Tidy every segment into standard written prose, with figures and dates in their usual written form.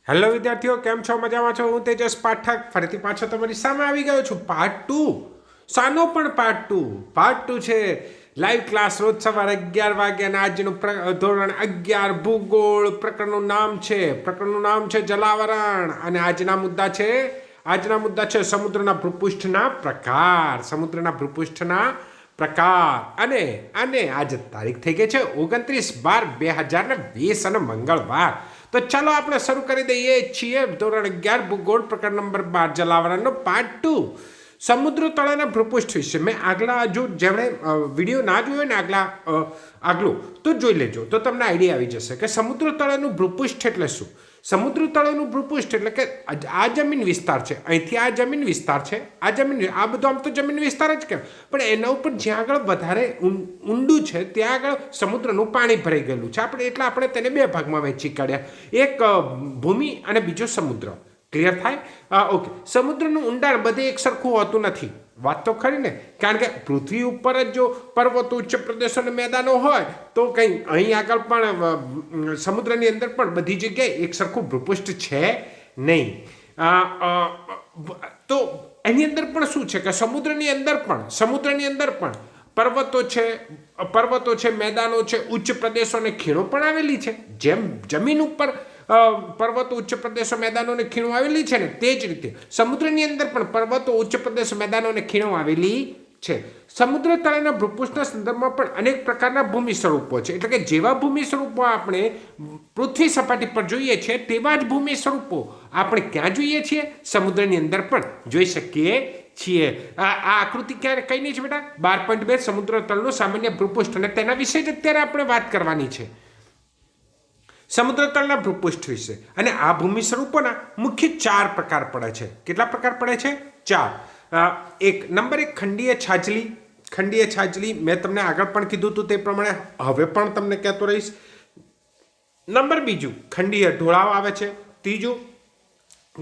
Hello વિદ્યાર્થીઓ, કેમ છો? મજામાં છો? હું તેજસ પાઠક ફરીથી પાછો તમારી સામે આવી ગયો છું. પાર્ટ 2. શાનો પણ પાર્ટ 2 છે લાઈવ ક્લાસ રોજ સવારે 11 વાગ્યાના. આજનું ધોરણ 11 ભૂગોળ. પ્રકરણનું નામ છે જલાવરણ. અને આજના મુદ્દા છે સમુદ્રના ભૂપૃષ્ઠના પ્રકાર. અને આજે તારીખ થઈ ગઈ છે 29/12/2020 અને મંગળવાર. તો ચાલો આપણે શરૂ કરી દઈએ છીએ ધોરણ 11 ભૂગોળ પ્રકરણ નંબર 12 જલાવરણનો પાર્ટ 2 સમુદ્ર તળાના ભૂપૃષ્ઠ વિશે. મેં આગલા જેમણે વિડીયો ના જોયો ને આગલું તો જોઈ લેજો, તો તમને આઈડિયા આવી જશે કે સમુદ્ર તળાનું ભૂપૃષ્ઠ એટલે શું. સમુદ્ર તળાનું ભૂપૃષ્ઠ એટલે કે આ જમીન વિસ્તાર છે, અહીંથી આ જમીન વિસ્તાર છે, આ બધું આમ તો જમીન વિસ્તાર જ કહેવાય, પણ એના ઉપર જ્યાં આગળ વધારે ઊંડું છે ત્યાં આગળ સમુદ્રનું પાણી ભરાઈ ગયેલું છે. આપણે તેને બે ભાગમાં વહેંચી કાઢ્યા, એક ભૂમિ અને બીજો સમુદ્ર. ક્લિયર થાય? ઓકે. સમુદ્રનું ઊંડાણ બધે એક સરખું હોતું નથી, વાત તો ખરી ને, કારણ કે પૃથ્વી ઉપર જ જો પર્વતો, ઉચ્ચ પ્રદેશો અને મેદાનો હોય તો કંઈ અહીં આગળ પણ સમુદ્રની અંદર પણ બધી જગ્યાએ એક સરખું ભૂપૃષ્ઠ છે નહીં. તો એની અંદર પણ શું છે કે સમુદ્રની અંદર પણ પર્વતો છે, મેદાનો છે, ઉચ્ચ પ્રદેશો અને ખીણો પણ આવેલી છે. જેમ જમીન ઉપર પર્વતો, ઉચ્ચ પ્રદેશો, મેદાનો અને ખીણો આવેલી છે ને, તે જ રીતે સમુદ્રની અંદર પણ પર્વતો, ઉચ્ચ પ્રદેશો, મેદાનો અને ખીણો આવેલી છે. સમુદ્ર તળાના ભૂપૃષ્ઠના સંદર્ભમાં પણ અનેક પ્રકારના ભૂમિ સ્વરૂપો છે. એટલે કે જેવા ભૂમિ સ્વરૂપો આપણે પૃથ્વી સપાટી પર જોઈએ છીએ તેવા જ ભૂમિ સ્વરૂપો આપણે ક્યાં જોઈએ છીએ? સમુદ્રની અંદર પણ જોઈ શકીએ છીએ. આ આકૃતિ ક્યારે કઈ છે બેટા? 12.2 સમુદ્ર તળનું સામાન્ય ભૂપૃષ્ઠ, અને તેના વિશે જ અત્યારે આપણે વાત કરવાની છે, સમુદ્ર તળના ભૂપૃષ્ઠ વિશે. અને આ ભૂમિ સ્વરૂપોના મુખ્ય 4 પ્રકાર પડે છે. કેટલા પ્રકાર પડે છે? 4. નંબર 1 ખંડીય છાજલી. મેં તમને આગળ પણ કીધું હતું તે પ્રમાણે હવે પણ તમને કહેતો રહીશ. નંબર 2 ખંડીય ઢોળાવ આવે છે. 3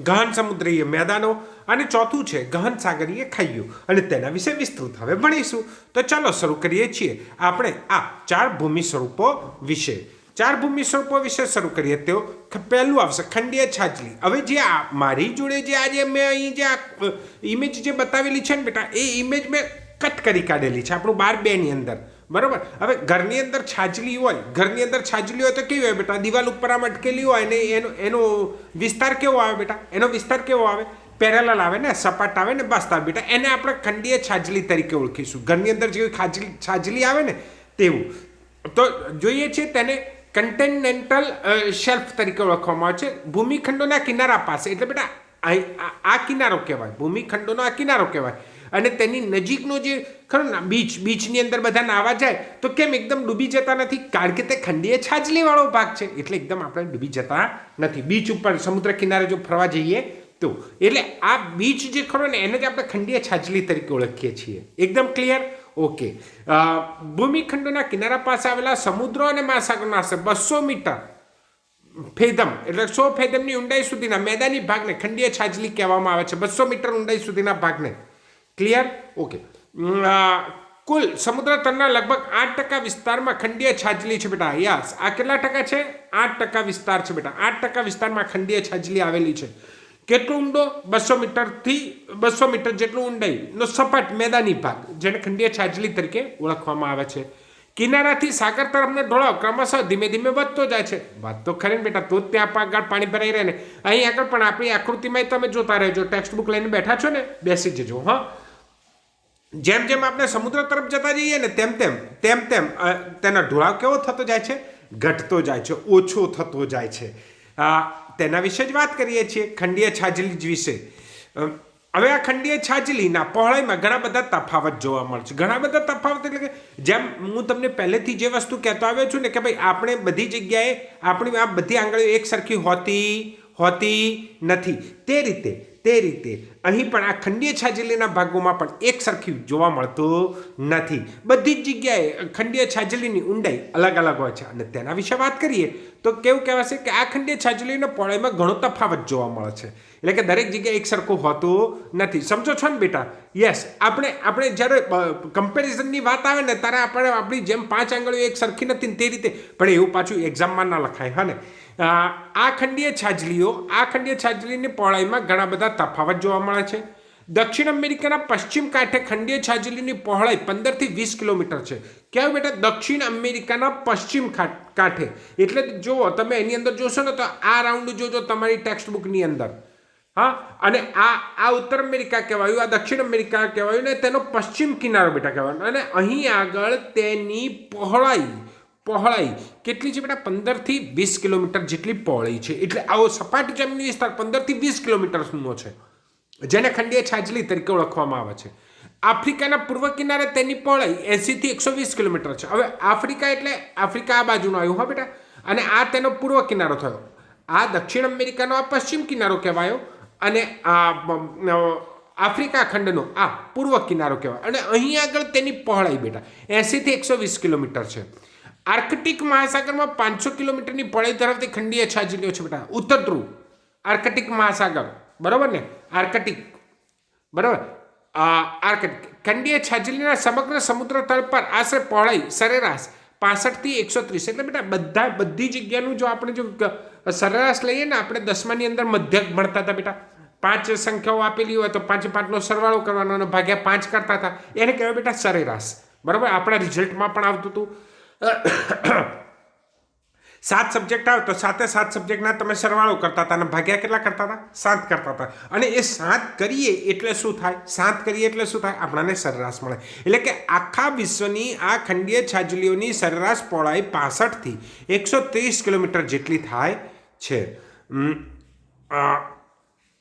ગહન સમુદ્રીય મેદાનો, અને 4 છે ગહન સાગરીય ખાઈઓ. અને તેના વિશે વિસ્તૃત હવે ભણીશું. તો ચાલો શરૂ કરીએ છીએ આપણે આ 4 ભૂમિ સ્વરૂપો વિશે. 4 ભૂમિ સ્વરૂપો વિશે શરૂ કરીએ તો પહેલું આવશે ખંડીય છાજલી. હવે જે મારી જોડે જે આજે મેં અહીં જે ઇમેજ જે બતાવેલી છે ને બેટા, એ ઇમેજ મેં કટ કરી કાઢેલી છે આપણું 12.2 ની અંદર, બરોબર. હવે ઘરની અંદર છાજલી હોય તો કેવી હોય બેટા? દિવાલ ઉપર આમ અટકેલી હોય ને એનો વિસ્તાર કેવો આવે બેટા? એનો વિસ્તાર કેવો આવે? પેરેલલ આવે ને, સપાટ આવે ને, બસ તાર બેટા એને આપણે ખંડીય છાજલી તરીકે ઓળખીશું. ઘરની અંદર જેવી છાજલી આવે ને તેવું. તો જોઈએ છીએ તેને કન્ટિનેન્ટલ શેલ્ફ તરીકે ઓળખવામાં આવે છે. ભૂમિખંડોના કિનારા પાસે, એટલે બેટા આ કિનારો કહેવાય, ભૂમિખંડોનો આ કિનારો કહેવાય. અને તેની નજીકનો જે ખરું ને બીચની અંદર બધા નાવા જાય તો કેમ એકદમ ડૂબી જતા નથી? કારણ કે તે ખંડીય છાજલીવાળો ભાગ છે, એટલે એકદમ આપણે ડૂબી જતા નથી. બીચ ઉપર સમુદ્ર કિનારે જો ફરવા જઈએ તો, એટલે આ બીચ જે ખરો ને એને જ આપણે ખંડીય છાજલી તરીકે ઓળખીએ છીએ. એકદમ ક્લિયર? ઓકે. ભૂમિખંડોના કિનારા પાસે આવેલા સમુદ્રો અને મહાસાગરના 200 મીટર ફેદમ, એટલે 100 ફેદમની ઊંડાઈ સુધીના મેદાની ભાગને ખંડીય છાજલી કહેવામાં આવે છે. 200 મીટર ઊંડાઈ સુધીના ભાગને. ક્લિયર? ઓકે. કુલ સમુદ્ર તળના લગભગ 8% વિસ્તારમાં ખંડીય છાજલી છે બેટા. યસ, આ કેટલા ટકા છે? 8% વિસ્તાર છે બેટા. 8% વિસ્તારમાં ખંડીય છાજલી આવેલી છે. કેટલો ઊંડો? 200 મીટર જેટલું ઊંડાઈનો સપાટ મેદાની ભાગ, જેને ખંડીય છાજલી તરીકે ઓળખવામાં આવે છે. કિનારાથી સાગર તરફનો ઢોળાવ ક્રમશઃ ધીમે ધીમે વધતો જાય છે. વાત તો ખરી ને બેટા, તો જ ત્યાં આગળ પાણી ભરાઈ રહે ને. અહીં આગળ પણ આપણી આકૃતિમાં તમે જોતા રહેજો, ટેક્સ્ટ બુક લઈને બેઠા છો ને, બેસી જજો. હા, જેમ જેમ આપણે સમુદ્ર તરફ જતા જઈએ ને તેમ તેનો ઢોળાવ કેવો થતો જાય છે? ઘટતો જાય છે, ઓછો થતો જાય છે. તેના વિશે જ વાત કરીએ છીએ, ખંડીય છાજલી વિશે. હવે આ ખંડીય છાજલીના પહોળાઈમાં ઘણા બધા તફાવત જોવા મળે છે. ઘણા બધા તફાવત એટલે કે જેમ હું તમને પહેલેથી જે વસ્તુ કહેતો આવ્યો છું ને કે ભાઈ આપણે બધી જગ્યાએ આપણી આ બધી આંગળીઓ એક સરખી હોતી નથી. તે રીતે અહીં પણ આ ખંડીય છાજલીના ભાગોમાં પણ એક સરખી જોવા મળતું નથી. બધી જ જગ્યાએ ખંડીય છાજલીની ઊંડાઈ અલગ અલગ હોય છે. અને તેના વિશે વાત કરીએ તો કેવું કહેવાશે કે આ ખંડીય છાજલીના પહોળાઈમાં ઘણો તફાવત જોવા મળે છે. એટલે કે દરેક જગ્યાએ એક સરખું હોતું નથી. સમજો છો ને બેટા? યસ, આપણે જ્યારે કમ્પેરિઝનની વાત આવે ને ત્યારે આપણે આપણી જેમ 5 આંગળીઓ એક સરખી નથી ને તે રીતે, પણ એવું પાછું એક્ઝામમાં ના લખાય. હા ને, આ ખંડીય છાજલીની પહોળાઈમાં ઘણા બધા તફાવત જોવા મળે છે. દક્ષિણ અમેરિકાના પશ્ચિમ કાંઠે ખંડીય છાજલીની પહોળાઈ 15 થી 20 કિલોમીટર છે. ક્યાં બેટા? દક્ષિણ અમેરિકાના પશ્ચિમ કાંઠે. એટલે જુઓ તમે એની અંદર જોશો ને તો આ રાઉન્ડ જોજો તમારી ટેક્સ્ટ બુકની અંદર. હા, અને આ ઉત્તર અમેરિકા કહેવાયું, આ દક્ષિણ અમેરિકા કહેવાયું ને તેનો પશ્ચિમ કિનારો બેટા કહેવાય. અને અહીં આગળ તેની પહોળાઈ કેટલી છે બેટા? 15 થી 20 કિલોમીટર જેટલી પહોળાઈ છે. એટલે આવો સપાટ જમીન વિસ્તાર 15 થી 20 કિલોમીટરનો છે, જેને ખંડીય છાજલી તરીકે ઓળખવામાં આવે છે. આફ્રિકાના પૂર્વ કિનારે તેની પહોળાઈ 80 થી 120 કિલોમીટર છે. હવે આફ્રિકા એટલે આફ્રિકા આ બાજુનો આવ્યો હા બેટા, અને આ તેનો પૂર્વ કિનારો થયો. આ દક્ષિણ અમેરિકાનો આ પશ્ચિમ કિનારો કહેવાયો, અને આફ્રિકા ખંડનો આ પૂર્વ કિનારો કહેવાય. અને અહીં આગળ તેની પહોળાઈ બેટા 80 થી 120 કિલોમીટર છે. આર્કટિક મહાસાગરમાં 500 કિલોમીટરની પહોળાઈ ધરાવતી ખંડીય છાજલીઓ છે બેટા. ઉત્તર ધ્રુવ, આર્કટિક મહાસાગર, બરાબર ને? આર્કટિક, બરાબર. આર્કટિક ખંડીય છાજલીના સમગ્ર સમુદ્ર તળ પર આશરે પહોળાઈ સરેરાશ 65 થી 130. એટલે બેટા બધી જગ્યાનું જો આપણે જો સરેરાશ લઈએ ને, આપણે 10માની અંદર મધ્યક ભણતા હતા બેટા. 5 સંખ્યાઓ આપેલી હોય તો 5 સરવાળો કરવાનો અને ભાગ્યા 5 કરતા હતા. એને કહેવાય બેટા સરેરાશ, બરાબર. આપણા રિઝલ્ટમાં પણ આવતું હતું. 7 સબ્જેક્ટ આવે તો 7 સબ્જેક્ટના તમે સરવાળો કરતા હતા અને ભાગ્યા કેટલા કરતા હતા? 7 કરતા હતા. અને એ 7 કરીએ એટલે શું થાય? આપણને સરેરાશ મળે. એટલે કે આખા વિશ્વની આ ખંડીય છાજલીઓની સરેરાશ પહોળાઈ 65 થી 130 કિલોમીટર જેટલી થાય છે.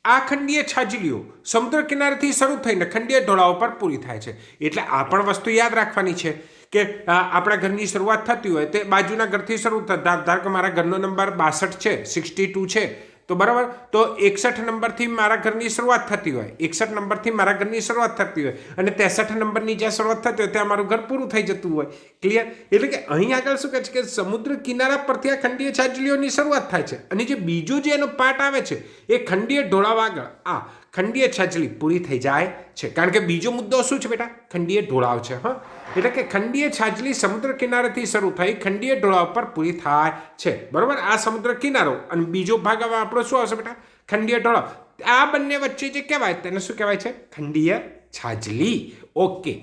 આ ખંડીય છાજલીઓ સમુદ્ર કિનારેથી શરૂ થઈને ખંડીય ઢોળાવો પર પૂરી થાય છે. એટલે આ પણ વસ્તુ યાદ રાખવાની છે કે આપણા ઘરની શરૂઆત થતી હોય તે બાજુના ઘરથી શરૂ થતા. ધારો કે મારા ઘરનો નંબર 62 છે, 62 છે, તો બરાબર, તો 61 નંબરથી મારા ઘરની શરૂઆત થતી હોય, 61 નંબરથી મારા ઘરની શરૂઆત થતી હોય, અને 63 નંબરની જ્યાં શરૂઆત થતી હોય ત્યાં મારું ઘર પૂરું થઈ જતું હોય. ક્લિયર? એટલે કે અહીં આગળ શું કહે છે કે સમુદ્ર કિનારા પરથી આ ખંડીય છાજલીઓની શરૂઆત થાય છે, અને જે બીજો જે એનો પાર્ટ આવે છે એ ખંડીય ઢોળાવ આગળ આ ખંડીય છાજલી પૂરી થઈ જાય છે. કારણ કે બીજો મુદ્દો શું છે બેટા? ખંડીય ઢોળાવ છે. હા, એટલે કે ખંડીય છાજલી સમુદ્ર કિનારેથી શરૂ થઈ ખંડીય ઢોળાવ પર પૂરી થાય છે, બરાબર. આ સમુદ્ર કિનારો અને બીજો ભાગ હવે આપણો શું આવશે બેટા? ખંડીય ઢોળાવ. આ બંને વચ્ચે જે કહેવાય તેને શું કહેવાય છે? ખંડીય છાજલી. ઓકે.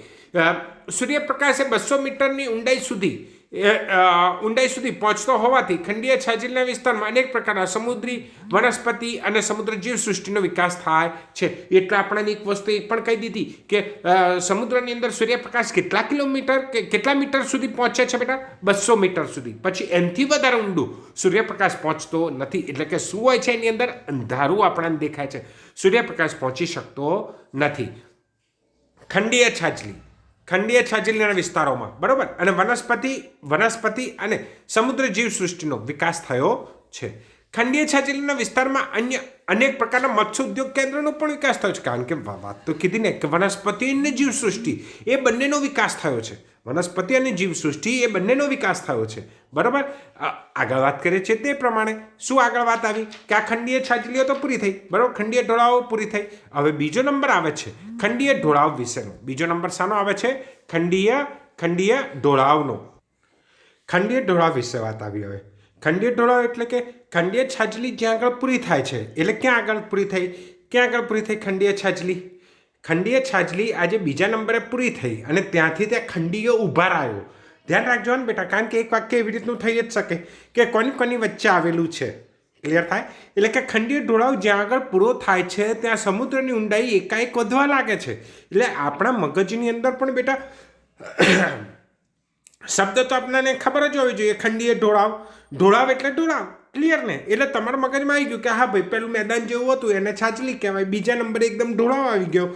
સૂર્યપ્રકાશે 200 મીટરની ઊંડાઈ સુધી પહોંચતો હોવાથી ખંડીય છાજલીના વિસ્તારમાં અનેક પ્રકારના સમુદ્રી વનસ્પતિ અને સમુદ્ર જીવસૃષ્ટિનો વિકાસ થાય છે. એટલે આપણને એક વસ્તુ એ પણ કહી દીધી કે સમુદ્રની અંદર સૂર્યપ્રકાશ કેટલા મીટર સુધી પહોંચે છે બેટા? 200 મીટર સુધી. પછી એનાથી વધારે ઊંડું સૂર્યપ્રકાશ પહોંચતો નથી. એટલે કે શું હોય છે એની અંદર? અંધારું આપણને દેખાય છે, સૂર્યપ્રકાશ પહોંચી શકતો નથી. ખંડીય છાજલીના વિસ્તારોમાં, બરાબર, અને વનસ્પતિ અને સમુદ્ર જીવસૃષ્ટિનો વિકાસ થયો છે. ખંડીય છાજલીના વિસ્તારમાં અન્ય અનેક પ્રકારના મત્સ્ય ઉદ્યોગ કેન્દ્રનો પણ વિકાસ થયો છે. કારણ કે વાત તો કીધી ને કે વનસ્પતિ અને જીવસૃષ્ટિ એ બંનેનો વિકાસ થયો છે. વનસ્પતિ અને જીવસૃષ્ટિ એ બંનેનો વિકાસ થયો છે, બરાબર. આગળ વાત કરીએ છીએ તે પ્રમાણે શું આગળ વાત આવી કે આ ખંડીય છાજલીઓ તો પૂરી થઈ, બરાબર, ખંડીય ઢોળાવો પૂરી થઈ. હવે બીજો નંબર આવે છે ખંડીય ઢોળાવ વિશેનો. બીજો નંબર શાનો આવે છે? ખંડીય ઢોળાવનો. ખંડીય ઢોળાવ વિશે વાત આવી. હવે ખંડીય ઢોળાવ એટલે કે ખંડીય છાજલી જ્યાં આગળ પૂરી થાય છે. એટલે ક્યાં આગળ પૂરી થઈ ખંડીય છાજલી? ખંડીય છાજલી આજે બીજા નંબરે પૂરી થઈ અને ત્યાંથી ત્યાં ખંડીય ઉભાર આવ્યો. ધ્યાન રાખજો ને બેટા, કારણ કે એક વાક્ય એવી રીતનું થઈ જ શકે કે કોની વચ્ચે આવેલું છે. ક્લિયર થાય? એટલે કે ખંડીય ઢોળાવ જ્યાં આગળ પૂરો થાય છે ત્યાં સમુદ્રની ઊંડાઈ એકાએક વધવા લાગે છે. એટલે આપણા મગજની અંદર પણ બેટા શબ્દ તો આપણને ખબર જ હોવી જોઈએ. ખંડીય ઢોળાવ એટલે ઢોળાવ. ક્લિયર ને? એટલે તમારા મગજમાં આવી ગયું કે હા ભાઈ, પેલું મેદાન જેવું હતું એને છાજલી કહેવાય, બીજા નંબરે એકદમ ઢોળાવ આવી ગયો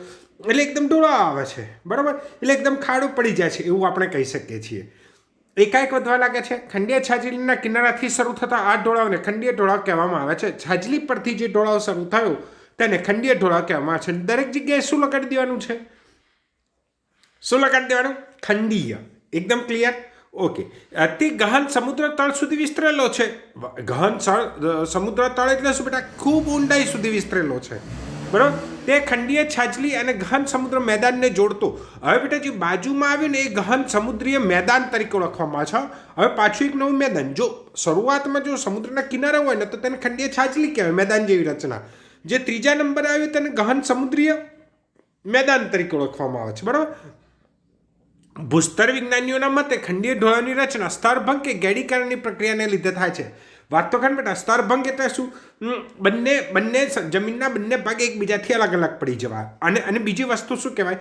એટલે એકદમ ઢોળાવ આવે છે, બરાબર. એટલે એકદમ ખાડો પડી જાય છે એવું આપણે કહી શકીએ છીએ. એકાએક વધવા લાગે છે. ખંડીય છાજલીના કિનારાથી શરૂ થતા આ ઢોળાવને ખંડીય ઢોળાવ કહેવામાં આવે છે. છાજલી પરથી જે ઢોળાવ શરૂ થયો તેને ખંડીય ઢોળાવ કહેવામાં આવે છે. દરેક જગ્યાએ શું લગાડી દેવાનું છે? શું લગાડી દેવાનું? ખંડીય. એકદમ ક્લિયર? ઓકે. તે ગહન સમુદ્ર તળ સુધી વિસ્તરેલો છે. ગહન સમુદ્ર તળ એટલે શું બેટા? ખૂબ ઊંડાઈ સુધી વિસ્તરેલો છે. બરાબર. તે ખંડીય છાજલી અને ગહન સમુદ્ર મેદાનને જોડતો. હવે બેટા જે બાજુમાં આવ્યું ને એ ગહન સમુદ્રીય મેદાન તરીકે ઓળખવામાં આવે છે. હવે પાછું એક નવું મેદાન. જો શરૂઆતમાં જો સમુદ્રના કિનારે હોય ને તો તેને ખંડીય છાજલી કહેવાય, મેદાન જેવી રચના. જે ત્રીજા નંબરે આવ્યું તેને ગહન સમુદ્રીય મેદાન તરીકે ઓળખવામાં આવે છે. બરાબર. ભૂસ્તર વિજ્ઞાનીઓના મતે ખંડીય ઢોળાવની રચના સ્તરભંગ કે ગેડીકરણની પ્રક્રિયાને લીધે થાય છે. વાત તો ખરી બેટા. સ્તરભંગ એટલે શું? બંને જમીનના બંને ભાગ એકબીજાથી અલગ અલગ પડી જવા. અને બીજી વસ્તુ શું કહેવાય?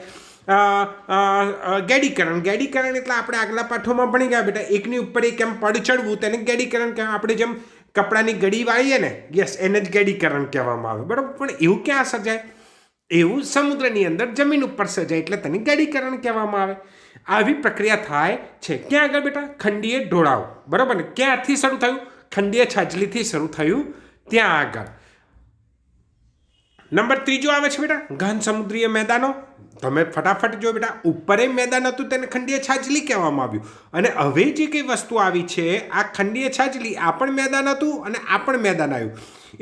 ગેડીકરણ. ગેડીકરણ એટલે આપણે આગલા પાઠોમાં ભણી ગયા બેટા. એકની ઉપર એક એમ પડ ચડવું તેને ગેડીકરણ કહેવાય. આપણે જેમ કપડાની ગડી વાળીએ ને, યસ, એને જ ગેડીકરણ કહેવામાં આવે. બરાબર. પણ એવું ક્યાં સર્જાય? એવું સમુદ્રની અંદર જમીન ઉપર સર્જાય એટલે તેને ગેડીકરણ કહેવામાં આવે. આવી પ્રક્રિયા થાય છે ક્યાં આગળ બેટા? ખંડીય ઢોળાવ. બરાબર ને? ક્યાંથી શરૂ થયું? ખંડીય છાજલીથી શરૂ થયું ત્યાં આગળ. નંબર 3 આવે છે બેટા ગહન સમુદ્રીય મેદાનો. તમે ફટાફટ જો બેટા. ઉપર મેદાન હતું તેને ખંડીય છાજલી કહેવામાં આવ્યું. અને હવે જે કઈ વસ્તુ આવી છે આ ખંડીય છાજલી, આ પણ મેદાન હતું અને આ પણ મેદાન આવ્યું.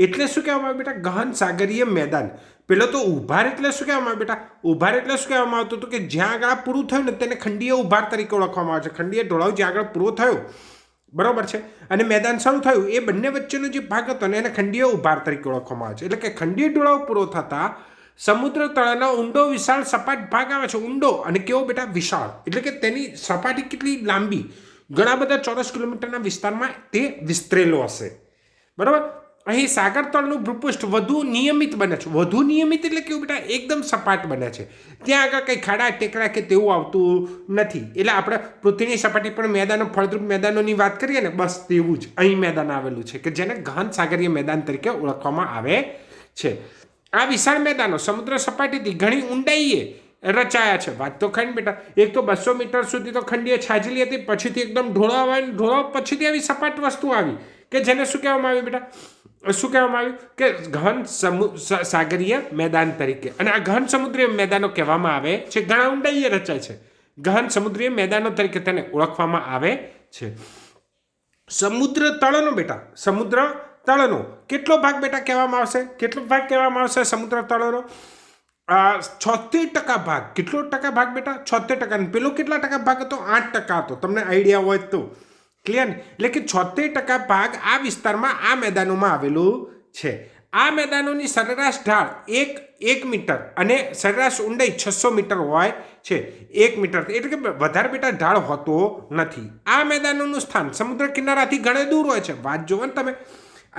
એટલે શું કહેવામાં આવે બેટા? ગહન સાગરીય મેદાન. પેલો તો ઉભાર એટલે શું કહેવામાં આવે બેટા? ઉભાર એટલે શું કહેવામાં આવતું હતું કે જ્યાં આગળ પૂરું થયું ને તેને ખંડીય ઉભાર તરીકે ઓળખવામાં આવે છે. ખંડીય ઢોળાવ જ્યાં આગળ પૂરો થયો, બરોબર છે, અને મેદાન શરૂ થયું એ બંને વચ્ચેનો જે ભાગ હતો ને એને ખંડીય ઉભાર તરીકે ઓળખવામાં આવે છે. એટલે કે ખંડીય ઢોળાવ પૂરો થતા સમુદ્ર તળનો ઊંડો વિશાળ સપાટ ભાગ આવે છે. ઊંડો અને કેવો બેટા? વિશાળ. એટલે કે તેની સપાટી કેટલી લાંબી? ઘણા બધા ચોરસ કિલોમીટરના વિસ્તારમાં તે વિસ્તરેલો હશે. બરાબર. અહીં સાગર તળનું ભૂપૃષ્ઠ વધુ નિયમિત બને છે. વધુ નિયમિત એટલે કેવું બેટા? એકદમ સપાટ બને છે. ત્યાં આગળ કંઈ ખાડા ટેકરા કે તેવું આવતું નથી. એટલે આપણે પૃથ્વીની સપાટી પર મેદાનો, ફળદ્રુપ મેદાનોની વાત કરીએ ને, બસ તેવું જ અહીં મેદાન આવેલું છે કે જેને ગહન સાગરીય મેદાન તરીકે ઓળખવામાં આવે છે. આ વિશાળ મેદાનો સમુદ્ર સપાટીથી ઘણી ઊંડાઈએ રચાયા છે. વાત તો ખરી બેટા. એક તો 200 મીટર સુધી તો ખંડીય છાજલી હતી, પછીથી એકદમ ઢોળાવ આવી, ઢોળાવ પછીથી આવી સપાટ વસ્તુ આવી કે જેને શું કહેવામાં આવ્યું બેટા? શું કહેવામાં આવ્યું? કે ગહન સાગરીય મેદાન તરીકે. અને આ ગહન સમુદ્રીય મેદાનો કહેવામાં આવે છે. ઘણા ઊંડાઈએ રચાય છે. ગહન સમુદ્રીય મેદાનો તરીકે તેને ઓળખવામાં આવે છે. સમુદ્ર તળનો બેટા, સમુદ્ર તળનો કેટલો ભાગ બેટા કહેવામાં આવશે? કેટલો ભાગ કહેવામાં આવશે સમુદ્ર તળનો? 76% ભાગ. કેટલો ટકા ભાગ બેટા? 76%. પેલો કેટલા ટકા ભાગ હતો? 8% હતો. તમને આઈડિયા હોય તો ક્લિયર. એટલે કે 76% ભાગ આ વિસ્તારમાં, આ મેદાનોમાં આવેલું છે. આ મેદાનોની સરેરાશ ઢાળ 1 મીટર અને સરેરાશ ઊંડાઈ 600 મીટર હોય છે. 1 મીટર એટલે કે વધારે બેટા ઢાળ હોતો નથી. આ મેદાનોનું સ્થાન સમુદ્ર કિનારાથી ઘણે દૂર હોય છે. વાત જોવો ને તમે.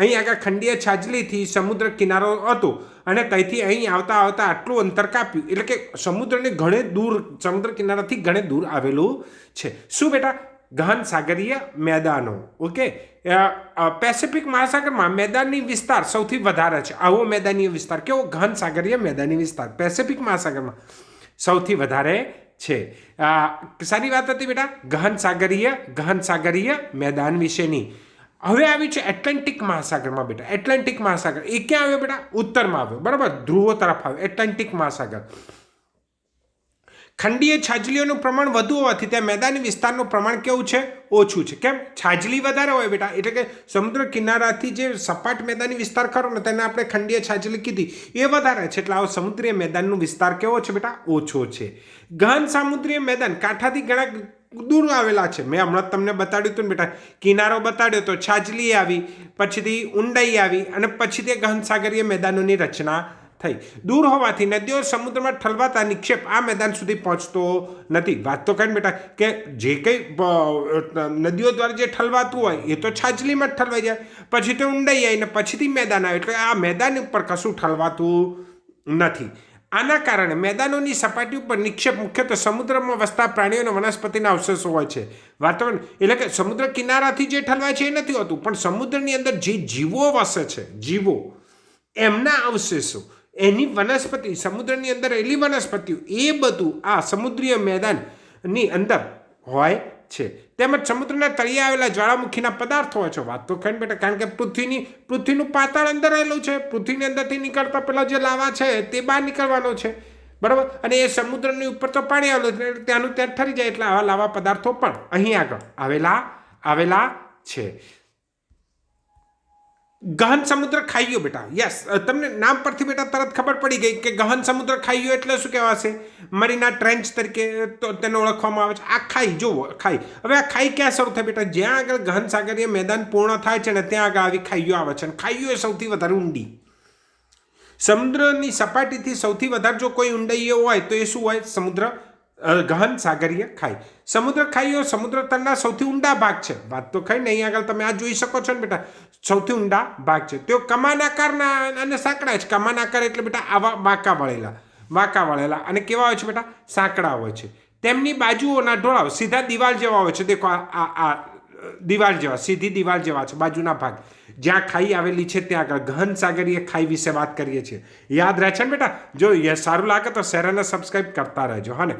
અહીં આગળ ખંડીય છાજલીથી સમુદ્ર કિનારો હતો અને ત્યાંથી અહીં આવતા આવતા આટલું અંતર કાપ્યું. એટલે કે સમુદ્રને ઘણે દૂર, સમુદ્ર કિનારાથી ઘણે દૂર આવેલું છે. શું બેટા? ગહન સાગરીય મેદાનો. ઓકે. પેસિફિક મહાસાગરમાં મેદાનની વિસ્તાર સૌથી વધારે છે. આવો મેદાનીય વિસ્તાર કેવો? ગહન સાગરીય મેદાની વિસ્તાર પેસિફિક મહાસાગરમાં સૌથી વધારે છે. સારી વાત હતી બેટા ગહન સાગરીય મેદાન વિશેની. હવે આવ્યું છે એટલાન્ટિક મહાસાગરમાં બેટા. એટલાન્ટિક મહાસાગર એ ક્યાં આવ્યો બેટા? ઉત્તરમાં આવ્યો. બરાબર. ધ્રુવો તરફ આવ્યો એટલાન્ટિક મહાસાગર. ખંડીય છાજલીઓનું પ્રમાણ વધુ હોવાથી ત્યાં મેદાની વિસ્તારનું પ્રમાણ કેવું છે? ઓછું છે. કેમ? છાજલી વધારે હોય બેટા. એટલે કે સમુદ્ર કિનારાથી જે સપાટ મેદાની વિસ્તાર ખરો ને તેને આપણે ખંડીય છાજલી કીધી, એ વધારે છે. એટલે આવો સમુદ્રીય મેદાનનો વિસ્તાર કેવો છે બેટા? ઓછો છે. ગહન સમુદ્રીય મેદાન કાંઠાથી ઘણા દૂર આવેલા છે. મેં હમણાં તમને બતાડ્યું હતું ને બેટા. કિનારો બતાડ્યો તો છાજલી આવી, પછીથી ઊંડાઈ આવી અને પછીથી ગહન સાગરીય મેદાનોની રચના થઈ. દૂર હોવાથી નદીઓ સમુદ્રમાં ઠલવાતા નિક્ષેપ આ મેદાન સુધી પહોંચતો નથી. વાત તો કરી બેટા કે જે કંઈ નદીઓ દ્વારા જે ઠલવાતું હોય એ તો છાજલીમાં જ ઠલવાઈ જાય, પછી તો ઊંડાઈ આવીને પછીથી મેદાન આવે. એટલે આ મેદાન ઉપર કશું ઠલવાતું નથી. આના કારણે મેદાનોની સપાટી ઉપર નિક્ષેપ મુખ્યત્વે સમુદ્રમાં વસતા પ્રાણીઓ અને વનસ્પતિના અવશેષો હોય છે. વાતાવરણ એટલે કે સમુદ્ર કિનારાથી જે ઠલવાય છે એ નથી હોતું, પણ સમુદ્રની અંદર જે જીવો વસે છે, જીવો, એમના અવશેષો, એની વનસ્પતિ, સમુદ્રની અંદર રહેલી વનસ્પતિઓ, એ બધું આ સમુદ્રીય મેદાનની અંદર હોય છે. તેમજ સમુદ્રના તળિયે આવેલા જ્વાળામુખીના પદાર્થો હોય છે. વાત તો ખરી બેટા, કારણ કે પૃથ્વીનું પાતાળ અંદર રહેલું છે. પૃથ્વીની અંદરથી નીકળતા પેલા જે લાવા છે તે બહાર નીકળવાનો છે, બરાબર. અને એ સમુદ્રની ઉપર તો પાણી આવેલું છે, ત્યાંનું ત્યાં ઠરી જાય, એટલે આવા લાવા પદાર્થો પણ અહીં આગળ આવેલા છે. ગહન સમુદ્ર ખાઈઓ બેટા, યસ, તમને નામ પરથી બેટા તરત ખબર પડી ગઈ કે ગહન સમુદ્ર ખાઈઓ એટલે શું કહેવાશે? મરીના ટ્રેન્ચ તરીકે તો તેને ઓળખવામાં આવે છે. આ ખાઈ જુઓ, ખાઈ. હવે આ ખાઈ ક્યાં શરૂ થાય બેટા? જ્યાં આગળ ગહન સાગરીય મેદાન પૂર્ણ થાય છે ને ત્યાં આગળ આવી ખાઈઓ આવે છે. અને ખાઈઓ એ સૌથી વધારે ઊંડી. સમુદ્રની સપાટીથી સૌથી વધારે જો કોઈ ઊંડાઈઓ હોય તો એ શું હોય? સમુદ્ર ગહન સાગરીય ખાઈ. સમુદ્ર ખાઈઓ સમુદ્ર તળના સૌથી ઊંડા ભાગ છે. વાત તો ખરી ને, અહીં આગળ તમે આ જોઈ શકો છો ને બેટા, સૌથી ઊંડા ભાગ છે. તેઓ કમાન આકારના અને સાંકડા છે. કમાન આકાર એટલે બેટા આવા વાંકા વળેલા અને કેવા હોય છે બેટા? સાંકડા હોય છે. તેમની બાજુઓના ઢોળાવ સીધા દિવાલ જેવા હોય છે. દેખો આ દિવાલ જેવા, સીધી દિવાલ જેવા છે બાજુના ભાગ. જ્યાં ખાઈ આવેલી છે ત્યાં આગળ ગહન સાગરીય ખાઈ વિશે વાત કરીએ છીએ. યાદ રહે છે ને બેટા? જો એ સારું લાગે તો શેર અને સબસ્ક્રાઈબ કરતા રહેજો. હા ને.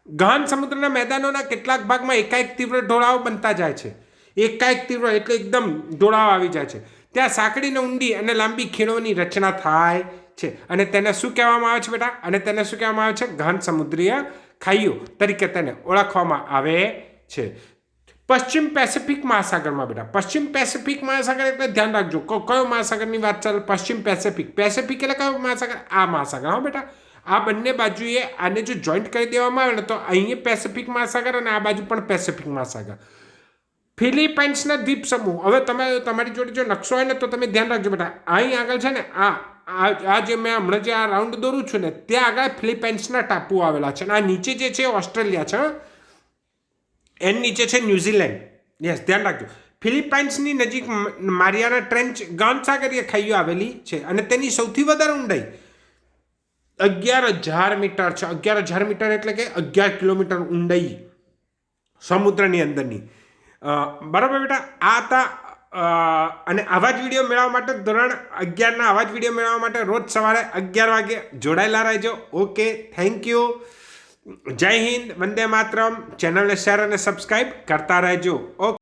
ગહન સમુદ્રના મેદાનોના કેટલાક ભાગમાં એકાએક તીવ્ર ઢોળાવ બનતા જાય છે. એકાએક તીવ્ર એટલે એકદમ ઢોળાવ આવી જાય છે. ત્યાં સાંકડીને ઊંડી અને લાંબી ખીણોની રચના થાય છે. અને તેને શું કહેવામાં આવે છે બેટા? અને તેને શું કહેવામાં આવે છે? ગહન સમુદ્રીય ખાઈઓ તરીકે તેને ઓળખવામાં આવે છે. પશ્ચિમ પેસિફિક મહાસાગરમાં બેટા, પશ્ચિમ પેસિફિક મહાસાગર એટલે ધ્યાન રાખજો કયો મહાસાગરની વાત ચાલે? પશ્ચિમ પેસિફિક. પેસિફિક એટલે કયો મહાસાગર? આ મહાસાગર. હા બેટા, આ બંને બાજુએ આને જો જોઈન્ટ કરી દેવામાં આવે ને તો અહીંયા પેસિફિક મહાસાગર અને આ બાજુ પણ પેસિફિક મહાસાગર. ફિલિપાઇન્સના દ્વીપ સમૂહ. હવે તમારી જોડે જો નકશો હોય ને તો તમે ધ્યાન રાખજો બેટા, અહીં આગળ છે ને આ જે મેં હમણાં જે આ રાઉન્ડ દોરું છું ને ત્યાં આગળ ફિલિપાઇન્સના ટાપુ આવેલા છે. અને આ નીચે જે છે ઓસ્ટ્રેલિયા છે, એની નીચે છે ન્યુઝીલેન્ડ. યસ, ધ્યાન રાખજો. ફિલિપાઇન્સની નજીક મારિયાના ટ્રેન્ચ ગહન સાગરીય ખાઈઓ આવેલી છે અને તેની સૌથી વધારે ઊંડાઈ 11,000 મીટર છે. 11,000 મીટર એટલે કે 11 કિલોમીટર ઊંડાઈ સમુદ્રની અંદરની. બરાબર બેટા? આ હતા. અને આવા જ વિડીયો મેળવવા માટે ધોરણ 11ના આવા જ વિડીયો મેળવવા માટે રોજ સવારે 11 વાગે જોડાયેલા રહેજો. Okay, thank you. જય હિન્દ, વંદે માતરમ. ચેનલને શેર અને સબસ્ક્રાઈબ કરતા રહેજો. ઓકે.